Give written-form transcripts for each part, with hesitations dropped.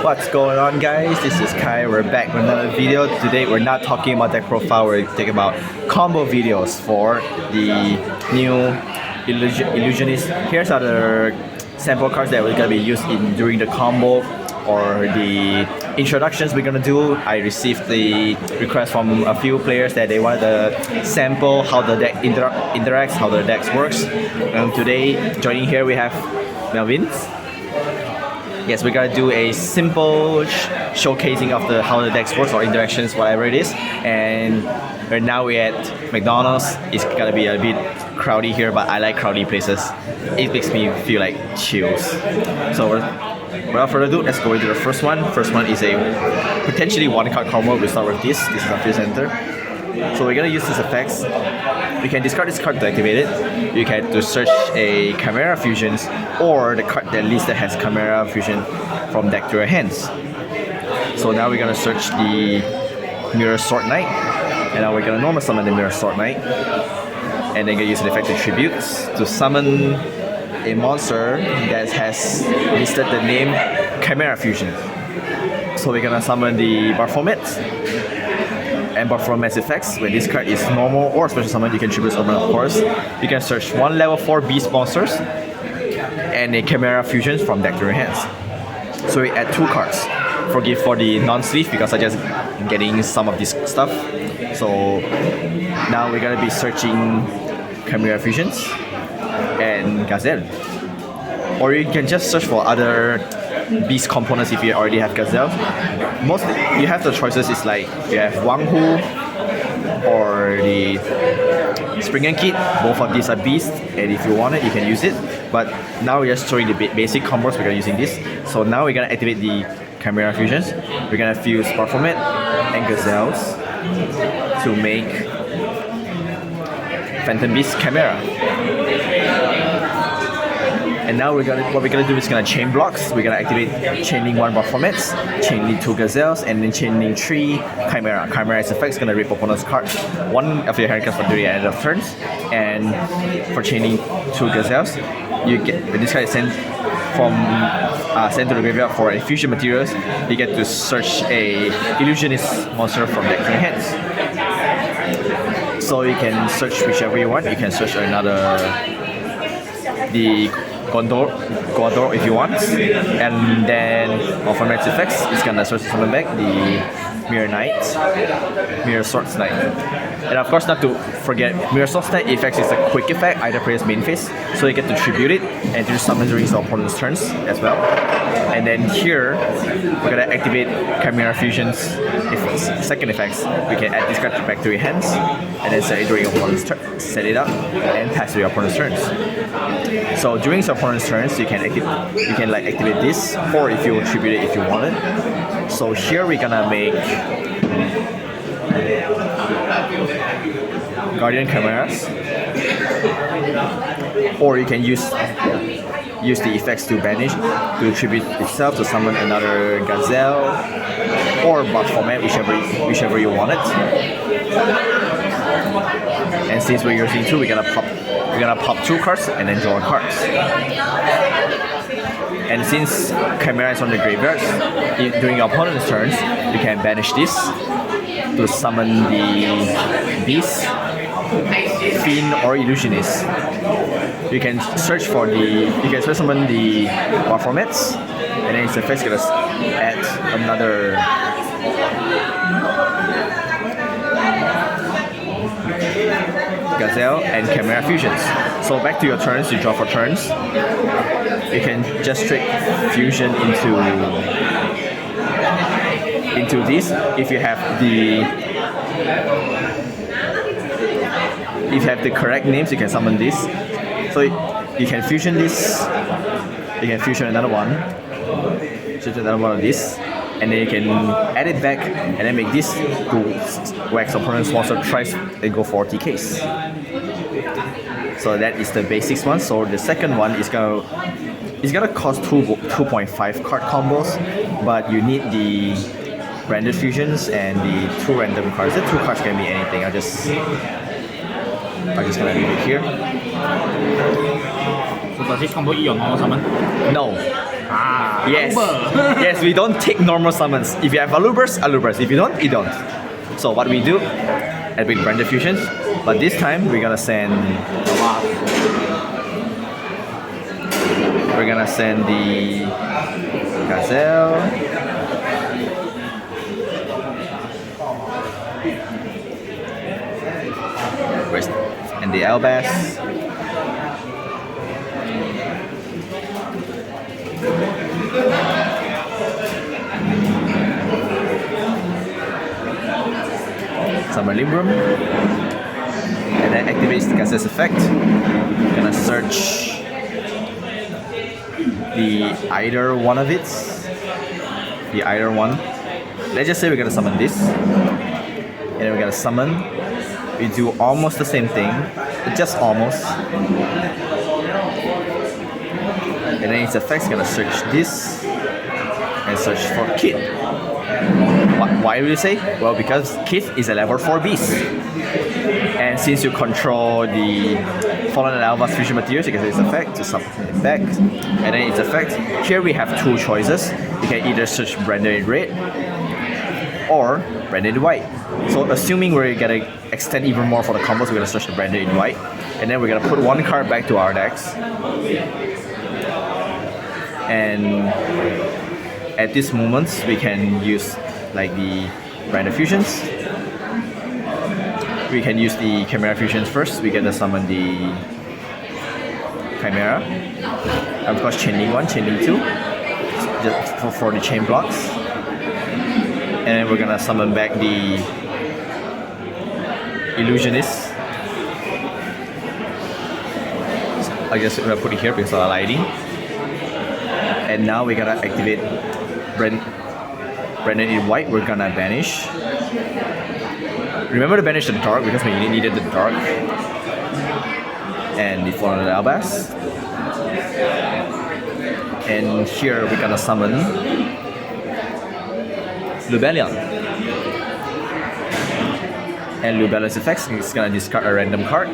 What's going on, guys? This is Kai. We're back with another video. Today we're not talking about deck profile, we're talking about combo videos for the new Illusionist. Here's other sample cards that we're gonna be used in during the combo or the introductions we're gonna do. I received the request from a few players that they wanted to sample how the deck interacts, how the deck works. And today, joining here we have Melvin. Yes, we're gonna do a simple showcasing of how the decks works or interactions, whatever it is. And right now we're at McDonald's. It's gonna be a bit crowded here, but I like crowded places. It makes me feel like chills. So without further ado, let's go into the first one. First one is a potentially one card combo. We'll start with this. This is our field center. So we're gonna use these effects. You can discard this card to activate it. You can to search a Chimera fusions or the card that list that has Chimera fusion from deck to your hands. So now we're gonna search the Mirror Sword Knight, and now we're gonna normal summon the Mirror Sword Knight, and then gonna use the effect Tributes to summon a monster that has listed the name Chimera fusion. So we're gonna summon the Baphomet. And Baphomet's effects, when this card is normal or special summon, you can tribute summon, of course. You can search one level 4 beast monsters and a Chimera fusion from deck to your hands. So we add 2 cards. Forgive for the non-sleeve because I just getting some of this stuff. So now we're gonna be searching Chimera fusions and Gazelle. Or you can just search for other beast components if you already have Gazelle. Mostly you have the choices is like you have Wang Hu or the Spring and Kid. Both of these are beasts, and if you want it you can use it. But now we're just showing the basic combos. We're gonna using this. So now we're gonna activate the Chimera fusions. We're gonna fuse Baphomet and Gazelles to make Phantom Beast Chimera. And now what we're gonna do is gonna chain blocks. We're gonna activate chaining 1 Baphomets, chaining 2 Gazelles, and then chaining 3 Chimera. Chimera's effect is gonna rip opponent's cards, 1 of your hand cards for the end of turns. And for chaining 2 Gazelles, you get when this card is sent to the graveyard for a fusion materials, you get to search a Illusionist monster from deck to your hands. So you can search whichever you want. You can search the Gondor if you want, and then for next effects it's gonna search summon back the Mirror Knight, Mirror Swords Knight. And of course, not to forget, Mirror Swords Knight effects is a quick effect, either player's main phase, so you get to tribute it and to summon during the opponent's turns as well. And then here we're gonna activate Chimera fusions. If second effects, we can add this card back to your hands and then set it during your opponent's turn, set it up and pass to your opponent's turns. So during your opponent's turns, you can activate this, or if you tribute it if you want it. So here we're gonna make Guardian Chimeras, or you can use the effects to banish, to tribute itself to summon another Gazelle or Baphomet, whichever you want it. And since we're using 2, we're gonna pop 2 cards and then draw cards. And since Chimera is on the graveyard, during your opponent's turns, you can banish this to summon the Beast, Fiend, or Illusionist. You can search summon the Baphomets, and then its effect's gonna add another Gazelle and Chimera fusions. So back to your turns, you draw for turns. You can just straight fusion into this. If you have the correct names, you can summon this. So you can fusion this. You can fusion another one. Fusion another one of this. And then you can add it back and then make this to wax opponent's monster twice and go for TKs. So that is the basics one. So the second one is gonna cost 2.5 card combos, but you need the branded fusions and the 2 random cards. The 2 cards can be anything. I'm just gonna leave it here. So does this combo eat your normal summon? No. Ah. Yes. Yes, we don't take normal summons. If you have Alubers, Alubers. If you don't, you don't. So what we do, activate branded fusions, but this time we're gonna send the Gazelle. And the Elbas. Summon Limbrum. And then activates the Gazelle's effect. Gonna search the either one of it. The either one. Let's just say we're gonna summon this. And then we're gonna summon. We do almost the same thing, just almost. And then its effect's gonna search this and search for Kid. Why will you say? Well, because Kid is a level 4 beast. And since you control the Fallen and Alva's fusion materials, you can use its effect to summon it back. And then its effect, here we have two choices. You can either search Branded in red or Branded in white. So assuming we're gonna extend even more for the combos, we're gonna search the Branded in white. And then we're gonna put one card back to our decks. And at this moment, we can use like the Branded fusions. We can use the Chimera fusions first. We're gonna summon the Chimera. And of course, Chaining 1, Chaining 2, just for the chain blocks. And then we're gonna summon back the Illusionist. I guess we're gonna put it here because of the lighting. And now we're gonna activate Branded in white. We're gonna banish. Remember to banish the dark because we needed the dark. And the Fallen Albas. And here we're gonna summon Lubellion. And Lubellion's effects is gonna discard a random card.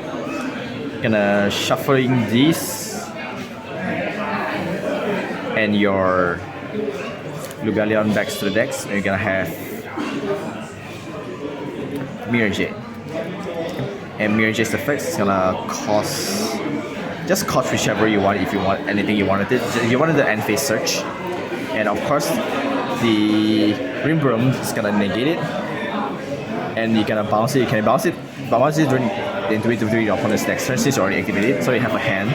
Gonna shuffling these. And your Lubellion backs to the decks. And you're gonna have Mirror Jade. And Mirror Jade's effects is gonna cost, just cost whichever you want. If you want anything you wanted, you wanted the end phase search, and of course the Ring Broom is gonna negate it, and you can bounce it. You can bounce it during your opponent's next turn since you already activated it, so you have a hand.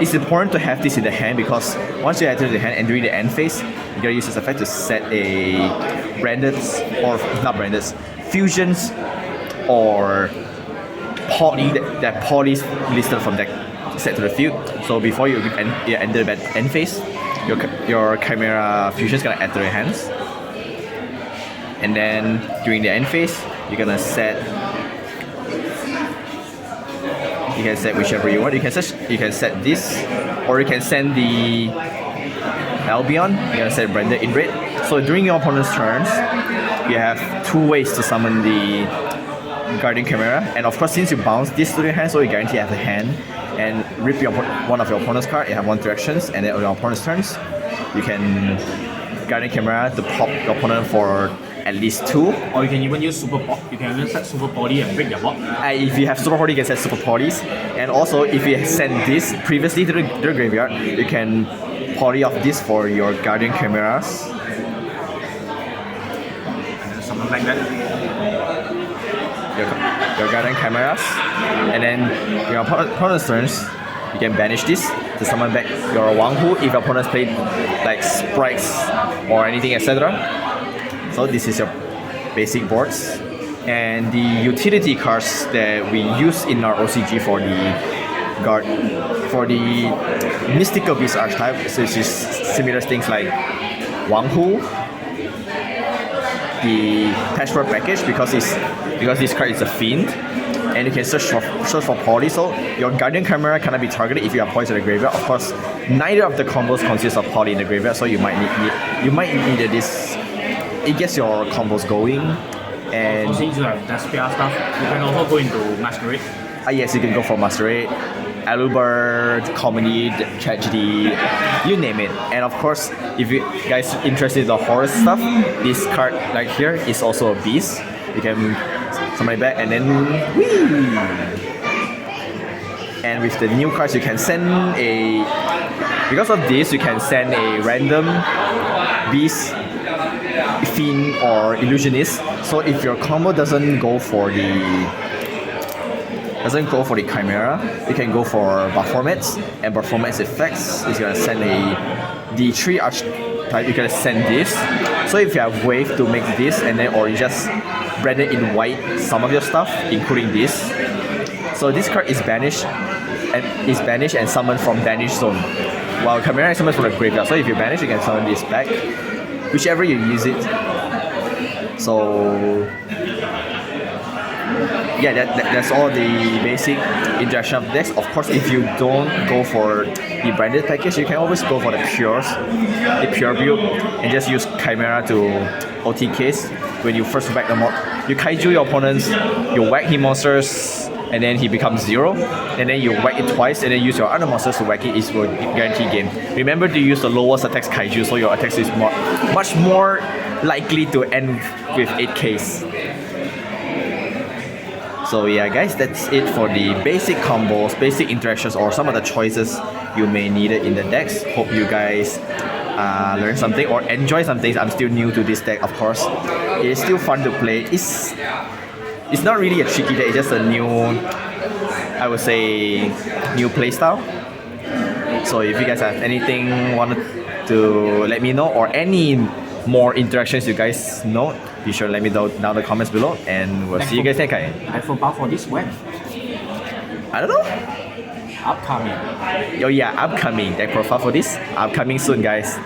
It's important to have this in the hand because once you enter the hand and during the end phase, you're gonna use this effect to set a branded or not branded fusions or poly that polys listed from deck set to the field. So before you enter the end phase, your Chimera fusion is gonna enter your hands, and then during the end phase, you're gonna set. You can set whichever you want. You can set this, or you can send the Albion. You're gonna set Branded in red. So during your opponent's turns, you have two ways to summon the Guardian Chimera, and of course, since you bounce this to your hand, so you guarantee you have a hand, and rip one of your opponent's card. You have one directions, and then on your opponent's turns, you can Guardian Chimera to pop your opponent for at least 2. Or you can even use Super Pop. You can even set Super Poly and break their block. If you have Super Poly, you can set Super Polys, and also if you send this previously to the graveyard, you can poly off this for your Guardian Chimeras. And then something like that. Your Guardian Chimeras, and then your opponent's turns, you can banish this to summon back your Wang Hu if your opponent's played like sprites or anything, etc. So this is your basic boards, and the utility cards that we use in our OCG for the Mythical Beast archetype, so it's just similar things like Wang Hu, the Patchwork package because this card is a fiend, and you can search for poly. So your Guardian Chimera cannot be targeted if you are poisoned in the graveyard. Of course, neither of the combos consists of poly in the graveyard, so you might need this. It gets your combos going, and so since you have Despia stuff, you can also go into Masquerade. Yes, you can go for Masquerade. Alubert, comedy, tragedy, you name it. And of course, if you guys interested in the horror stuff, this card right here is also a beast. You can summon it back and then whee! And with the new cards, you can send a. Because of this, you can send a random beast, fiend, or illusionist. So if your combo doesn't go for the Chimera, you can go for buff formats, and buff formats effects is gonna send a D3 archetype. You can send this. So if you have wave to make this, and then or you just branded in white some of your stuff, including this. So this card is banished and summoned from banished zone, while Chimera is summoned from the graveyard. So if you banish, you can summon this back, whichever you use it. So yeah, that's all the basic interaction of decks. Of course, if you don't go for the branded package, you can always go for the pure build and just use Chimera to OTKs. When you first whack the mod, you kaiju your opponents, you whack him monsters, and then he becomes 0, and then you whack it twice, and then use your other monsters to whack it. It will guarantee game. Remember to use the lowest attacks kaiju, so your attacks is much more likely to end with 8Ks. So yeah guys, that's it for the basic combos, basic interactions, or some of the choices you may need it in the decks. Hope you guys learn something or enjoy some things. I'm still new to this deck, of course. It's still fun to play. It's not really a tricky deck, it's just a new, I would say, new playstyle. So if you guys have anything wanted to let me know, or any more interactions you guys know, be sure to let me know down in the comments below, and we'll see you guys next time. I forgot for this web. I don't know. Upcoming. Oh yeah, upcoming deck profile for this. Upcoming soon, guys.